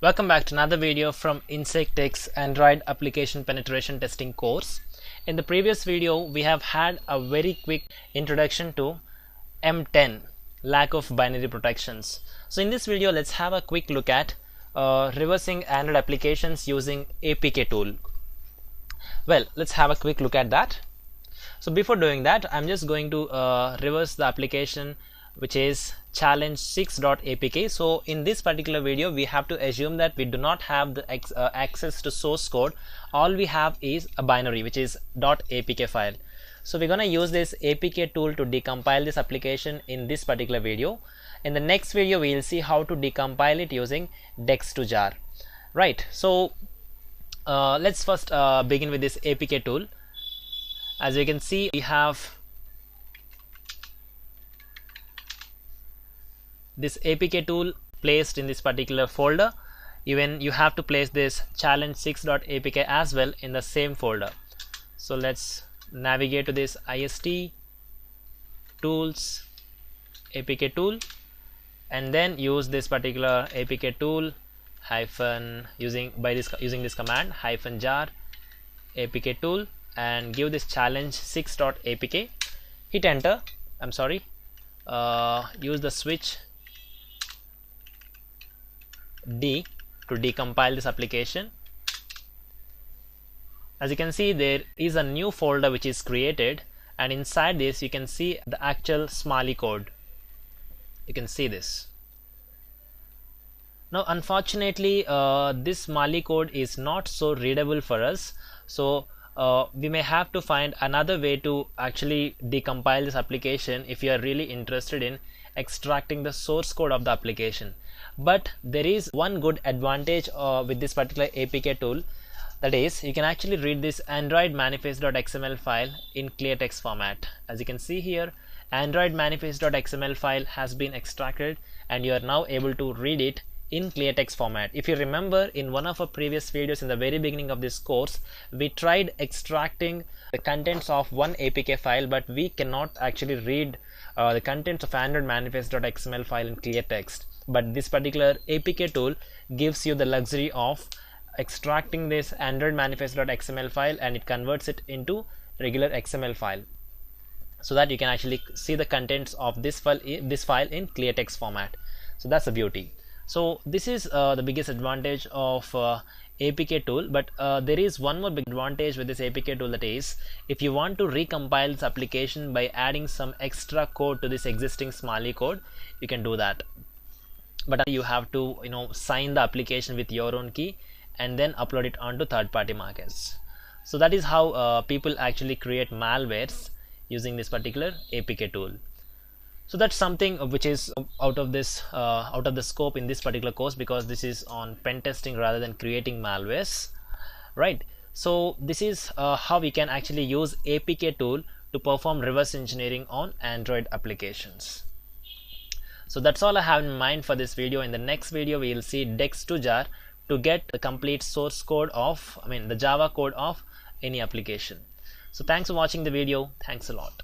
Welcome back to another video from Insectech's Android application penetration testing course. In the previous video we have had a very quick introduction to M10, lack of binary protections. So in this video let's have a quick look at reversing Android applications using APKTOOL. Well, let's have a quick look at that. So before doing that, I'm just going to reverse the application which is challenge6.apk. So in this particular video we have to assume that we do not have the access to source code. All we have is a binary which is .apk file. So we're gonna use this APK tool to decompile this application in this particular video. In the next video we will see how to decompile it using dex2jar. Right, so let's first begin with this APK tool. As you can see, we have this APK tool placed in this particular folder. Even you have to place this challenge6.apk as well in the same folder. So let's navigate to this ist tools APK tool and then use this particular APK tool hyphen using this command -jar APK tool and give this challenge6.apk. Hit enter. I'm sorry. Use the switch D to decompile this application. As you can see, there is a new folder which is created, and inside this you can see the actual Smalley code. You can see this. Now unfortunately this Smalley code is not so readable for us, so we may have to find another way to actually decompile this application if you are really interested in extracting the source code of the application. But there is one good advantage with this particular APK tool, that is you can actually read this Android manifest.xml file in clear text format. As you can see here, Android manifest.xml file has been extracted and you are now able to read it in clear text format. If you remember, in one of our previous videos in the very beginning of this course, we tried extracting the contents of one APK file, but we cannot actually read the contents of Android manifest.xml file in clear text. But this particular APK tool gives you the luxury of extracting this Android manifest.xml file and it converts it into regular XML file, so that you can actually see the contents of this file in clear text format. So that's the beauty. So this is the biggest advantage of APK tool, but there is one more big advantage with this APK tool, that is if you want to recompile this application by adding some extra code to this existing Smalley code, you can do that. But you have to sign the application with your own key and then upload it onto third-party markets. So that is how people actually create malwares using this particular APK tool. So that's something which is out of the scope in this particular course, because this is on pen testing rather than creating malwares, right? So this is how we can actually use APK tool to perform reverse engineering on Android applications. So that's all I have in mind for this video. In the next video we will see dex2jar to get the complete source code of, the Java code of any application. So thanks for watching the video. Thanks a lot.